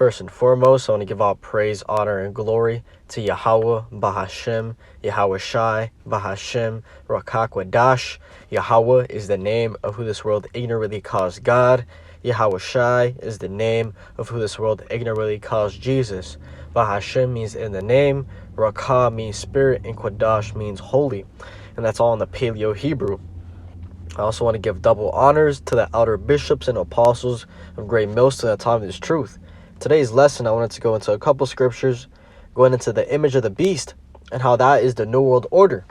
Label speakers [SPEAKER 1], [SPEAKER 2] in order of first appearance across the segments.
[SPEAKER 1] First and foremost, I want to give all praise, honor, and glory to Yahweh, Bahashem, Yahweh Shai, Bahashem, Rakakwadash. Yahweh is the name of who this world ignorantly calls God. Yahweh Shai is the name of who this world ignorantly calls Jesus. Bahashem means in the name, Rakah means spirit, and Quadash means holy. And that's all in the Paleo Hebrew. I also want to give double honors to the elder bishops and apostles of Great Millstone at the time of this truth. Today's lesson, I wanted to go into a couple scriptures, going into the image of the beast and how that is the New World Order,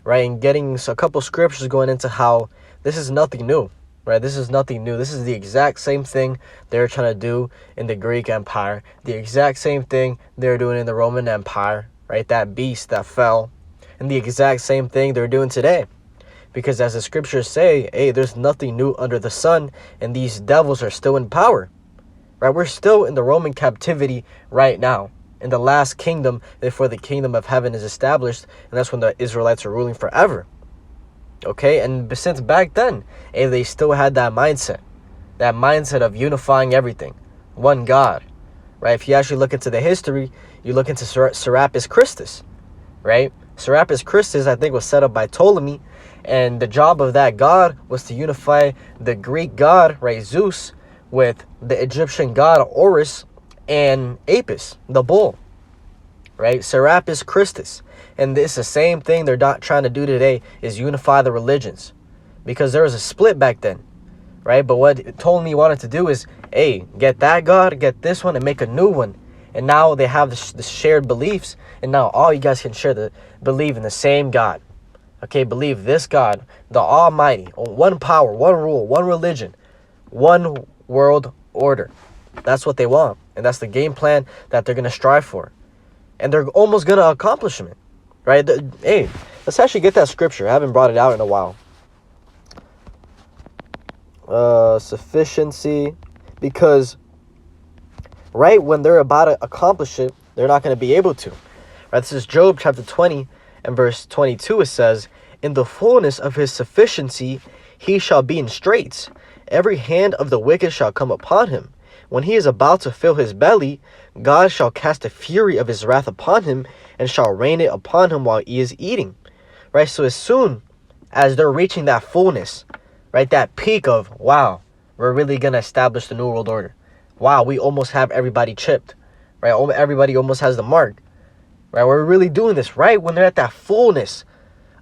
[SPEAKER 1] right? And getting a couple scriptures going into how this is nothing new, right? This is nothing new. This is the exact same thing they're trying to do in the Greek Empire, the exact same thing they're doing in the Roman Empire, right? That beast that fell, and the exact same thing they're doing today. Because as the scriptures say, hey, there's nothing new under the sun, and these devils are still in power. Right, we're still in the Roman captivity right now, in the last kingdom before the kingdom of heaven is established, and that's when the Israelites are ruling forever. Okay, and since back then, they still had that mindset of unifying everything, one God. Right, if you actually look into the history, you look into Serapis Christus, right? Serapis Christus, I think, was set up by Ptolemy, and the job of that god was to unify the Greek god, right, Zeus, with the Egyptian god Horus and Apis, the bull, right? Serapis Christus. And it's the same thing they're not trying to do today, is unify the religions, because there was a split back then, right? But what Ptolemy wanted to do is, hey, get that god, get this one, and make a new one. And now they have the shared beliefs, and now all you guys can believe in the same God. Okay, believe this God, the Almighty, one power, one rule, one religion, one world order. That's what they want, and that's the game plan that they're going to strive for, and they're almost going to accomplish it, right? Hey, let's actually get that scripture. I haven't brought it out in a while. Sufficiency, because right when they're about to accomplish it, they're not going to be able to. Right? This is Job chapter 20 and verse 22. It says, in the fullness of his sufficiency he shall be in straits. Every hand of the wicked shall come upon him. When he is about to fill his belly, God shall cast the fury of his wrath upon him, and shall rain it upon him while he is eating. Right? So as soon as they're reaching that fullness, right, that peak of, wow, we're really going to establish the New World Order. Wow, we almost have everybody chipped. Right? Everybody almost has the mark. Right? We're really doing this. Right? When they're at that fullness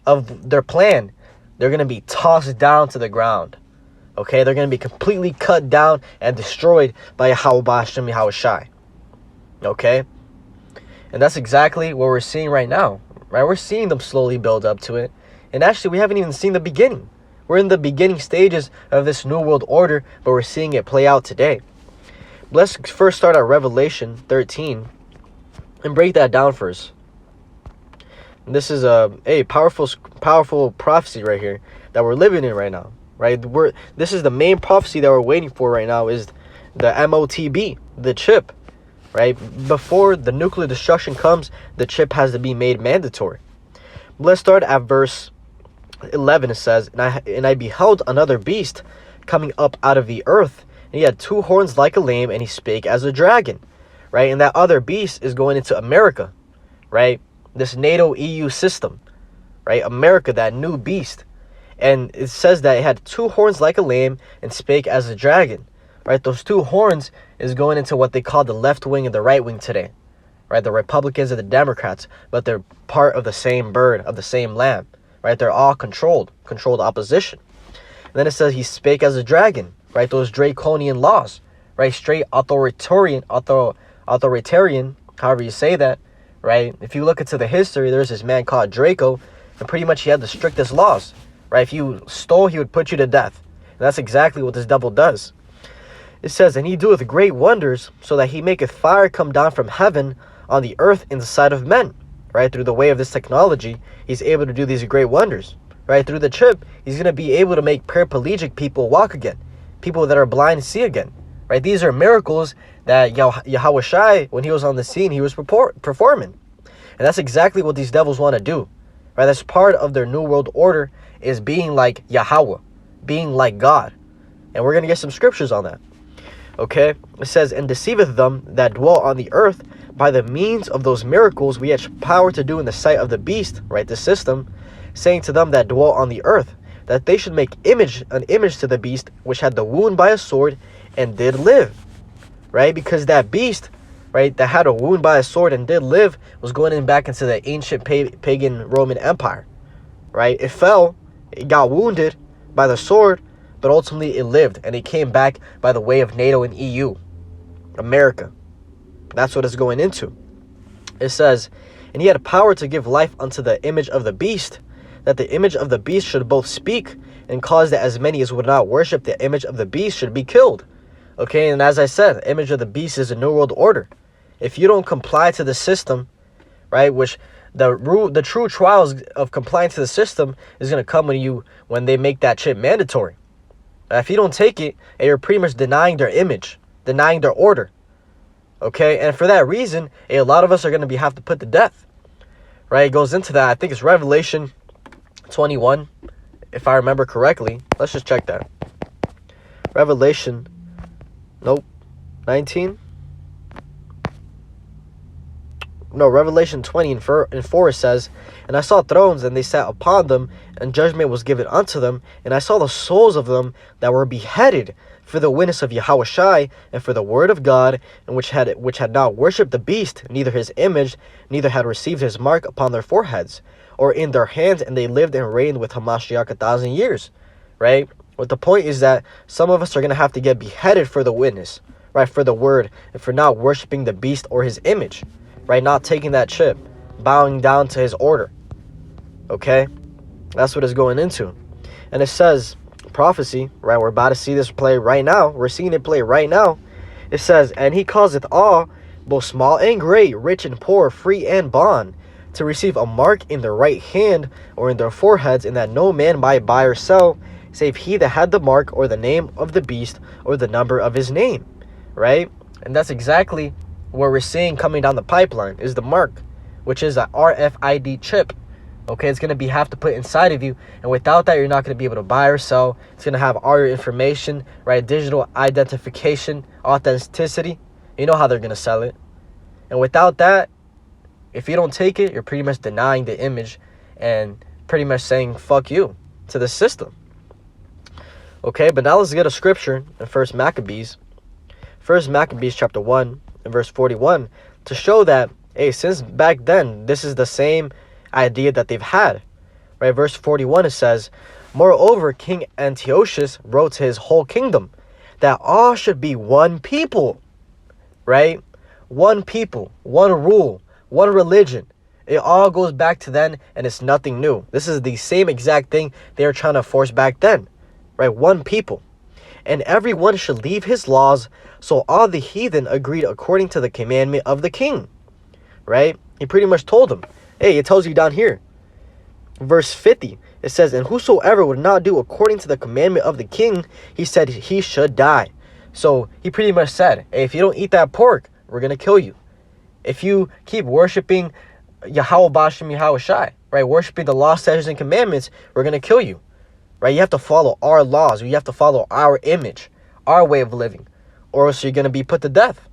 [SPEAKER 1] of their plan, they're going to be tossed down to the ground. Okay, they're going to be completely cut down and destroyed by Yahweh Bahashem, Yahweh Shai. Okay? And that's exactly what we're seeing right now. Right? We're seeing them slowly build up to it. And actually, we haven't even seen the beginning. We're in the beginning stages of this New World Order, but we're seeing it play out today. Let's first start at Revelation 13 and break that down first. And this is a powerful prophecy right here that we're living in right now. Right, this is the main prophecy that we're waiting for right now, is the MOTB, the chip. Right, before the nuclear destruction comes, the chip has to be made mandatory. Let's start at verse 11. It says, and I beheld another beast coming up out of the earth, and he had two horns like a lamb, and he spake as a dragon. Right, and that other beast is going into America. Right, this NATO EU system. Right, America, that new beast. And it says that it had two horns like a lamb and spake as a dragon. Right? Those two horns is going into what they call the left wing and the right wing today. Right? The Republicans and the Democrats. But they're part of the same bird, of the same lamb. Right? They're all controlled opposition. And then it says he spake as a dragon. Right? Those draconian laws. Right? Straight authoritarian, however you say that. Right? If you look into the history, there's this man called Draco. And pretty much he had the strictest laws. Right, if you stole, he would put you to death. And that's exactly what this devil does. It says, and he doeth great wonders, so that he maketh fire come down from heaven on the earth in the sight of men. Right, through the way of this technology, he's able to do these great wonders. Right, through the chip, he's going to be able to make paraplegic people walk again. People that are blind see again. Right, these are miracles that Yahweh Shai, when he was on the scene, he was performing. And that's exactly what these devils want to do. Right, that's part of their New World Order, is being like Yahweh, being like God. And we're going to get some scriptures on that. Okay, it says, and deceiveth them that dwell on the earth by the means of those miracles we had power to do in the sight of the beast, right, the system, saying to them that dwell on the earth, that they should make an image to the beast, which had the wound by a sword, and did live, right? Because that beast, right, that had a wound by a sword and did live, was going back into the ancient pagan Roman Empire, right? It fell, it got wounded by the sword, but ultimately it lived, and it came back by the way of NATO and EU, America. That's what it's going into. It says, and he had power to give life unto the image of the beast, that the image of the beast should both speak, and cause that as many as would not worship the image of the beast should be killed. Okay, and as I said, the image of the beast is a new world order. If you don't comply to the system, right, which the true trials of complying to the system is going to come when they make that chip mandatory. If you don't take it, you're pretty much denying their image, denying their order. Okay, and for that reason, a lot of us are going to have to put to death. Right, it goes into that. I think it's Revelation 21, if I remember correctly. Let's just check that. Revelation, nope, 19. No, Revelation 20 and 4 says, and I saw thrones, and they sat upon them, and judgment was given unto them. And I saw the souls of them that were beheaded for the witness of Yahushua, and for the word of God, and which had not worshipped the beast, neither his image, neither had received his mark upon their foreheads, or in their hands, and they lived and reigned with Hamashiach 1,000 years. Right? But the point is that some of us are going to have to get beheaded for the witness, right, for the word, and for not worshiping the beast or his image. Right, not taking that chip, bowing down to his order. Okay, that's what it's going into. And it says, prophecy, right, we're about to see this play right now. We're seeing it play right now. It says, and he causeth all, both small and great, rich and poor, free and bond, to receive a mark in their right hand or in their foreheads, and that no man might buy or sell, save he that had the mark or the name of the beast or the number of his name. Right, and that's exactly what we're seeing coming down the pipeline is the mark, which is a RFID chip. Okay, it's going to have to put inside of you, and without that, you're not going to be able to buy or sell. It's going to have all your information, right? Digital identification, authenticity. You know how they're going to sell it. And without that, if you don't take it, you're pretty much denying the image and pretty much saying fuck you to the system. Okay, but now let's get a scripture in 1 Maccabees. 1 Maccabees chapter 1 and verse 41 to show that, hey, since back then, this is the same idea that they've had. Right, verse 41, it says, moreover, King Antiochus wrote to his whole kingdom that all should be one people. Right? One people, one rule, one religion. It all goes back to then, and it's nothing new. This is the same exact thing they were trying to force back then. Right? One people. And everyone should leave his laws. So all the heathen agreed according to the commandment of the king. Right? He pretty much told them. Hey, it tells you down here. Verse 50, it says, and whosoever would not do according to the commandment of the king, he said he should die. So he pretty much said, hey, if you don't eat that pork, we're going to kill you. If you keep worshiping Yahweh Bashem Yahushai, right, worshiping the law, statutes, and commandments, we're going to kill you. Right? You have to follow our laws. You have to follow our image, our way of living, or else you're going to be put to death.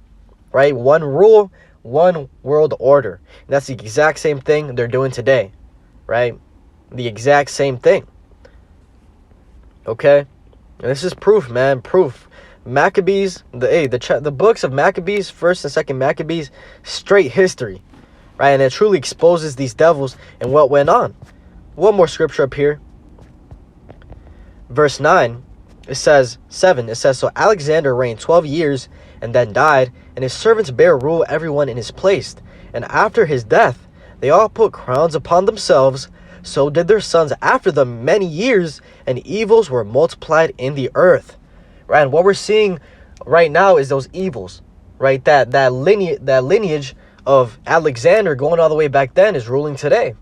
[SPEAKER 1] Right? One rule, one world order. And that's the exact same thing they're doing today. Right? The exact same thing. Okay? And this is proof, man. Proof. Maccabees, the books of Maccabees, 1st and 2nd Maccabees, straight history. Right? And it truly exposes these devils and what went on. One more scripture up here. Verse 9, it says, 7, it says, so Alexander reigned 12 years and then died, and his servants bare rule everyone in his place. And after his death, they all put crowns upon themselves. So did their sons after them many years, and evils were multiplied in the earth. Right, and what we're seeing right now is those evils. Right, that lineage of Alexander going all the way back then is ruling today.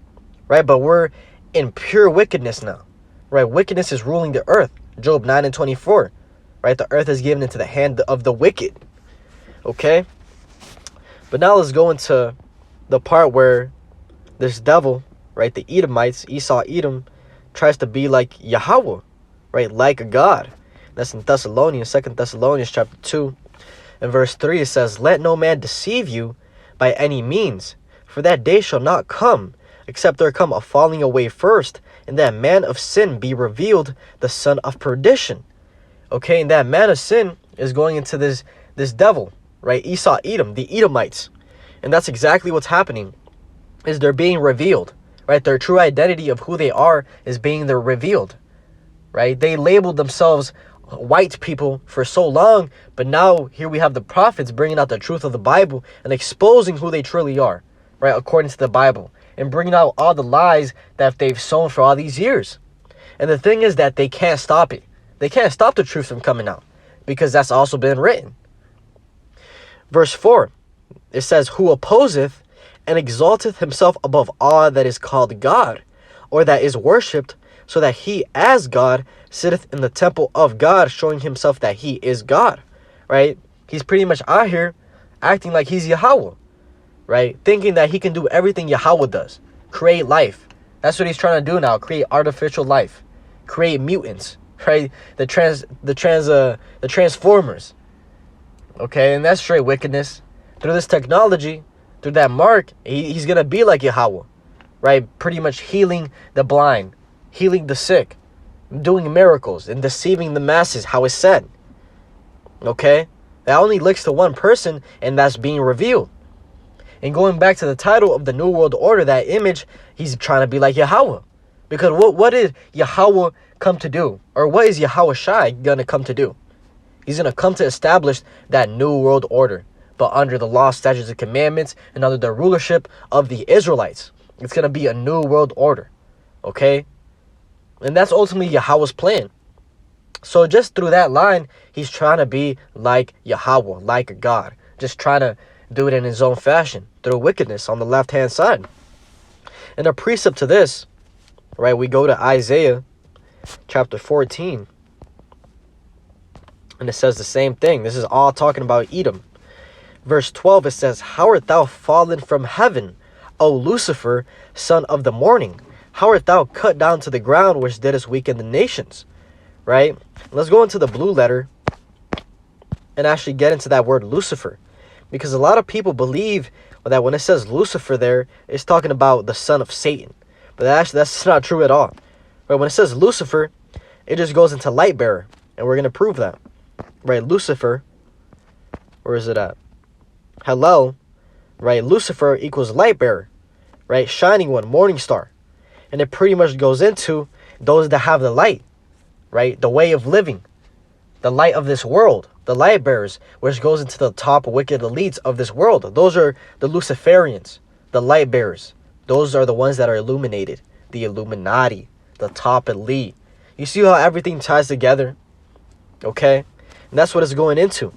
[SPEAKER 1] Right, but we're in pure wickedness now. Right, wickedness is ruling the earth. Job 9 and 24. Right, the earth is given into the hand of the wicked. Okay, but now let's go into the part where this devil, right, the Edomites, Esau, Edom, tries to be like Yahweh, right, like a god. That's in Thessalonians, 2 Thessalonians chapter 2 In verse 3 it says, "Let no man deceive you by any means, for that day shall not come, except there come a falling away first, and that man of sin be revealed, the son of perdition." Okay, and that man of sin is going into this devil, right? Esau, Edom, the Edomites. And that's exactly what's happening, is they're being revealed, right? Their true identity of who they are is being revealed, right? They labeled themselves white people for so long, but now here we have the prophets bringing out the truth of the Bible and exposing who they truly are, right? According to the Bible, and bringing out all the lies that they've sown for all these years. And the thing is that they can't stop it. They can't stop the truth from coming out, because that's also been written. Verse 4, it says, "Who opposeth and exalteth himself above all that is called God, or that is worshipped, so that he as God sitteth in the temple of God, showing himself that he is God." Right? He's pretty much out here acting like he's Yahweh, right? Thinking that he can do everything Yahweh does. Create life. That's what he's trying to do now. Create artificial life. Create mutants, right? The transformers. Okay, and that's straight wickedness. Through this technology, through that mark, he's gonna be like Yahweh, right? Pretty much healing the blind, healing the sick, doing miracles and deceiving the masses, how it's said. Okay, that only links to one person, and that's being revealed. And going back to the title of the New World Order, that image, he's trying to be like Yahweh. Because what did Yahweh come to do? Or what is Yahweh Shai gonna come to do? He's gonna come to establish that New World Order, but under the law, statutes, and commandments, and under the rulership of the Israelites. It's gonna be a New World Order. Okay? And that's ultimately Yahweh's plan. So just through that line, he's trying to be like Yahweh, like God. Just trying to do it in his own fashion, through wickedness on the left-hand side. And a precept to this, right, we go to Isaiah chapter 14. And it says the same thing. This is all talking about Edom. Verse 12, it says, "How art thou fallen from heaven, O Lucifer, son of the morning? How art thou cut down to the ground, which didst weaken the nations?" Right? Let's go into the blue letter and actually get into that word Lucifer. Because a lot of people believe that when it says Lucifer there, it's talking about the son of Satan. But that's not true at all. Right? When it says Lucifer, it just goes into light bearer. And we're going to prove that. Right? Lucifer, where is it at? Hello. Right? Lucifer equals light bearer. Right? Shining one, morning star. And it pretty much goes into those that have the light. Right? The way of living. The light of this world. The light bearers, which goes into the top wicked elites of this world. Those are the Luciferians, the light bearers. Those are the ones that are illuminated. The Illuminati, the top elite. You see how everything ties together? Okay? And that's what it's going into.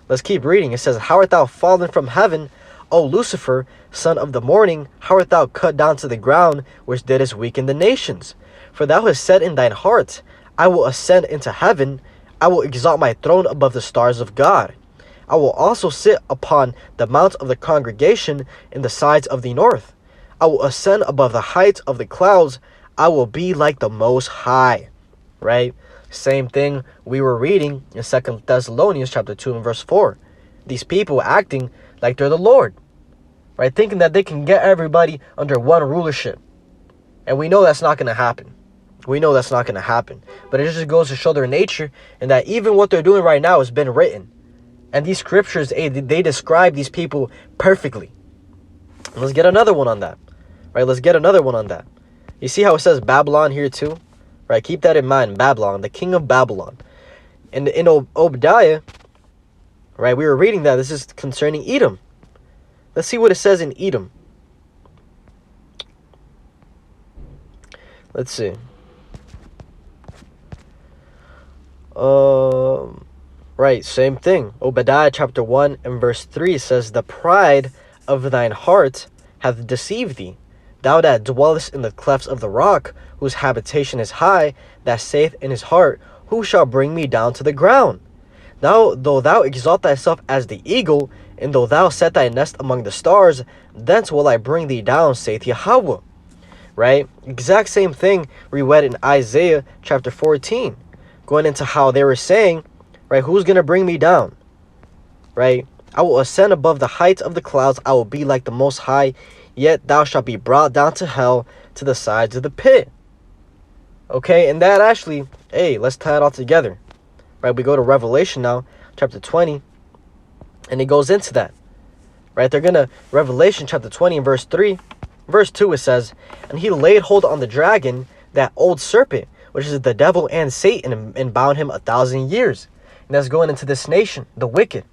[SPEAKER 1] Let's keep reading. It says, "How art thou fallen from heaven, O Lucifer, son of the morning? How art thou cut down to the ground, which didst weaken the nations? For thou hast said in thine heart, I will ascend into heaven. I will exalt my throne above the stars of God. I will also sit upon the mount of the congregation in the sides of the north. I will ascend above the heights of the clouds. I will be like the Most High." Right? Same thing we were reading in 2 Thessalonians chapter 2 and verse 4. These people acting like they're the Lord. Right? Thinking that they can get everybody under one rulership. And we know that's not going to happen. We know that's not going to happen. But it just goes to show their nature, and that even what they're doing right now has been written. And these scriptures, they describe these people perfectly. Let's get another one on that. Right? Let's get another one on that. You see how it says Babylon here too? Right? Keep that in mind. Babylon, the king of Babylon. And in Obadiah, right, we were reading that. This is concerning Edom. Let's see what it says in Edom. Let's see. Right, same thing. Obadiah chapter 1 and verse 3 says, "The pride of thine heart hath deceived thee. Thou that dwellest in the clefts of the rock, whose habitation is high, that saith in his heart, Who shall bring me down to the ground? Though thou exalt thyself as the eagle, and though thou set thy nest among the stars, thence will I bring thee down, saith Yahweh." Right? Exact same thing we read in Isaiah chapter 14. Going into how they were saying, right, who's going to bring me down? right? I will ascend above the heights of the clouds. I will be like the Most High. Yet thou shalt be brought down to hell, to the sides of the pit. Okay, and that actually, hey, let's tie it all together. Right, we go to Revelation now, chapter 20, and it goes into that. Right, they're going to, Revelation chapter 20 and verse 3, verse 2, it says, and he laid hold on the dragon, that old serpent, which is the devil and Satan, and bound him 1,000 years. And that's going into this nation, the wicked,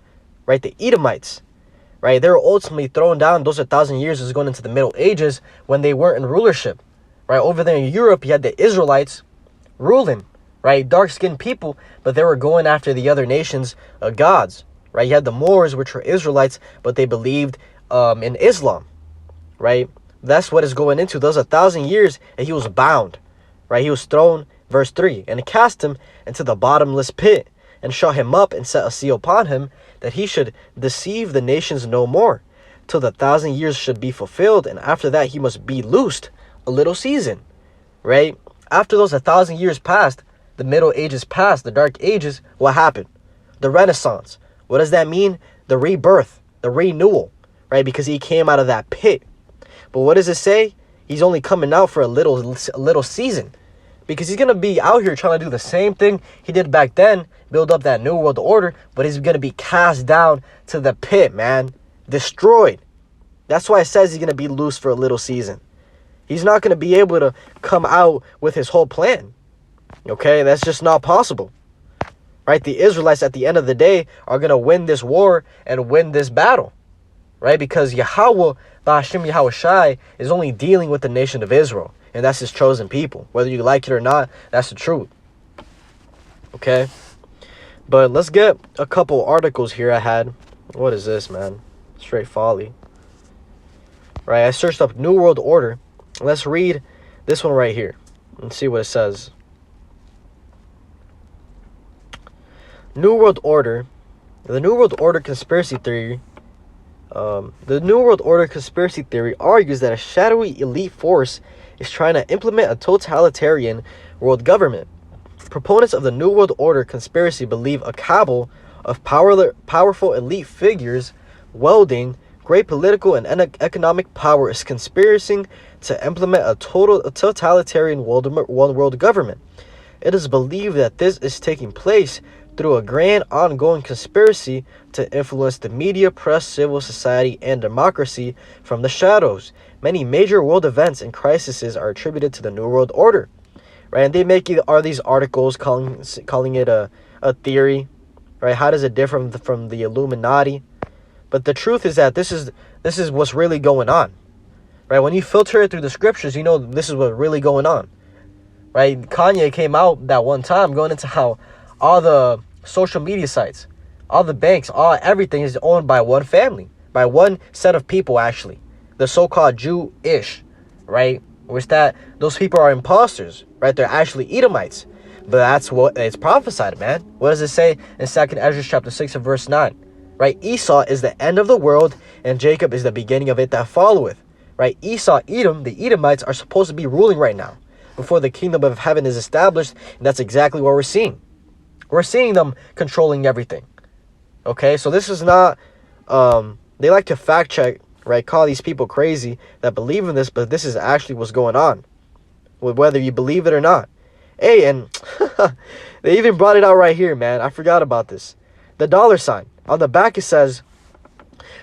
[SPEAKER 1] right, the Edomites. Right, they were ultimately thrown down. Those 1,000 years is going into the Middle Ages when they weren't in rulership. Right, over there in Europe, you had the Israelites ruling, right, dark-skinned people, but they were going after the other nations' gods. Right, you had the Moors, which were Israelites, but they believed in Islam. Right, that's what it's going into. Those 1,000 years, and he was bound. Right, he was thrown, verse 3, and cast him into the bottomless pit, and shut him up, and set a seal upon him, that he should deceive the nations no more, till the 1,000 years should be fulfilled, and after that he must be loosed a little season. Right, after those 1,000 years passed, the Middle Ages passed, the Dark Ages, what happened? The Renaissance. What does that mean? The rebirth, the renewal, right? Because he came out of that pit. But what does it say? He's only coming out for a little season, because he's going to be out here trying to do the same thing he did back then, build up that new world order, but he's going to be cast down to the pit, man. Destroyed. That's why it says he's going to be loose for a little season. He's not going to be able to come out with his whole plan. Okay, that's just not possible. Right, the Israelites at the end of the day are going to win this war and win this battle. Right, because Yahweh, Ba'ashem Yahweh Shai, is only dealing with the nation of Israel. And that's his chosen people. Whether you like it or not, that's the truth. Okay, but let's get a couple articles here I had. What is this, man? Straight folly. Right, I searched up New World Order. Let's read this one right here and see what it says. New World Order. The New World Order conspiracy theory. The New World Order conspiracy theory argues that a shadowy elite force is trying to implement a totalitarian world government. Proponents of the New World Order conspiracy believe a cabal of powerful elite figures wielding great political and economic power is conspiring to implement a totalitarian world government. It is believed that this is taking place through a grand ongoing conspiracy to influence the media, press, civil society, and democracy from the shadows. Many major world events and crises are attributed to the New World Order. Right, and they make these articles calling it a theory. Right, how does it differ from the Illuminati? But the truth is that this is what's really going on. Right, when you filter it through the scriptures, you know this is what's really going on. Right, Kanye came out that one time going into how all the social media sites, all the banks, everything is owned by one family, by one set of people, actually. The so-called Jewish, right? Which those people are imposters, right? They're actually Edomites. But that's what it's prophesied, man. What does it say in 2nd Ezra chapter 6 and verse 9? Right? Esau is the end of the world, and Jacob is the beginning of it that followeth. Right? Esau, Edom, the Edomites are supposed to be ruling right now, before the kingdom of heaven is established, and that's exactly what we're seeing. We're seeing them controlling everything. Okay, so this is not, they like to fact check, right? Call these people crazy that believe in this, but this is actually what's going on, whether you believe it or not. Hey, and they even brought it out right here, man. I forgot about this. The dollar sign. On the back it says,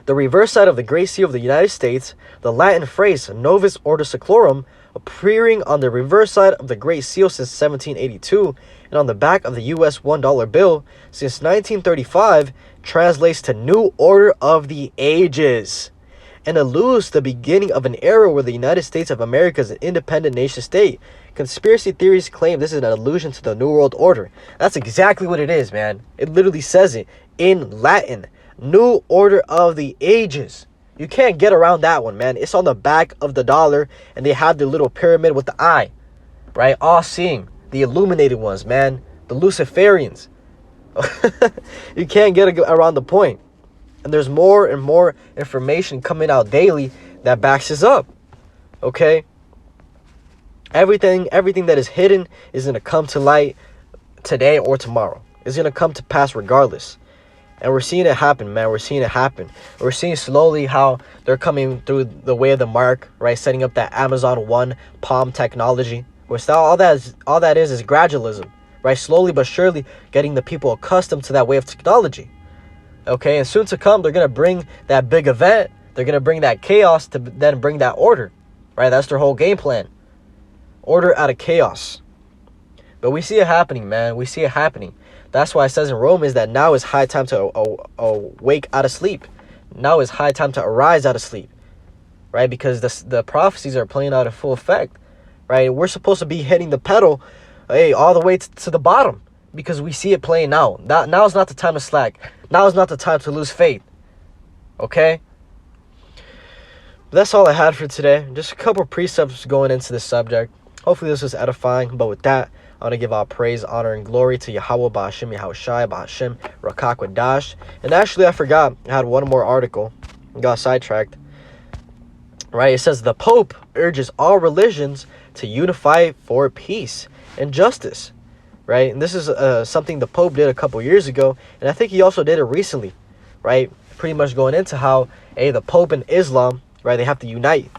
[SPEAKER 1] the reverse side of the Great Seal of the United States, the Latin phrase Novus Ordo Seclorum, appearing on the reverse side of the Great Seal since 1782, and on the back of the U.S. $1 bill since 1935, translates to New Order of the Ages, and alludes to the beginning of an era where the United States of America is an independent nation state. Conspiracy theories claim this is an allusion to the New World Order. That's exactly what it is, man. It literally says it in Latin. New Order of the Ages. You can't get around that one, man. It's on the back of the dollar, and they have the little pyramid with the eye, right? All seeing. The illuminated ones, man. The Luciferians. You can't get around the point. And there's more and more information coming out daily that backs this up. Okay? Everything that is hidden is going to come to light today or tomorrow. It's going to come to pass regardless. And we're seeing it happen, man. We're seeing it happen. We're seeing slowly how they're coming through the way of the mark, right? Setting up that Amazon One Palm technology. Where all that is gradualism, right? Slowly but surely getting the people accustomed to that way of technology. Okay, and soon to come, they're gonna bring that big event. They're gonna bring that chaos to then bring that order, right? That's their whole game plan. Order out of chaos. But we see it happening, man. We see it happening. That's why it says in Romans that now is high time to awake out of sleep. Now is high time to arise out of sleep, right? Because the prophecies are playing out in full effect, right? We're supposed to be hitting the pedal, hey, all the way to the bottom, because we see it playing now. Now is not the time to slack. Now is not the time to lose faith, okay? But that's all I had for today. Just a couple precepts going into this subject. Hopefully this was edifying. But with that, I want to give all praise, honor, and glory to Yahweh, Bahashim, Yahushai, Bahashim, Rakakwadash. And actually, I forgot. I had one more article. Got sidetracked. Right? It says, the Pope urges all religions to unify for peace and justice. Right? And this is something the Pope did a couple years ago. And I think he also did it recently. Right? Pretty much going into how, hey, the Pope and Islam, right, they have to unite.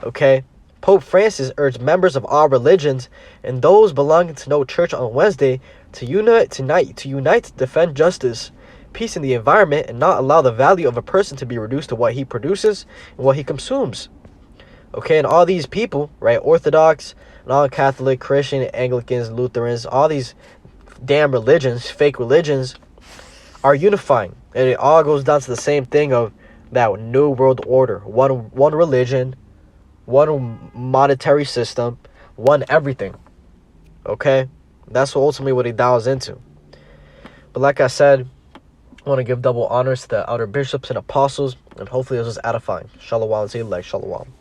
[SPEAKER 1] Okay? Pope Francis urged members of all religions and those belonging to no church on Wednesday to unite to defend justice, peace in the environment, and not allow the value of a person to be reduced to what he produces and what he consumes. Okay, and all these people, right, Orthodox, non-Catholic, Christian, Anglicans, Lutherans, all these damn religions, fake religions, are unifying. And it all goes down to the same thing of that new world order. One religion, one monetary system, one everything. Okay? That's ultimately what he dials into. But like I said, I want to give double honors to the outer bishops and apostles, and hopefully this was edifying. Shalom, Shalom.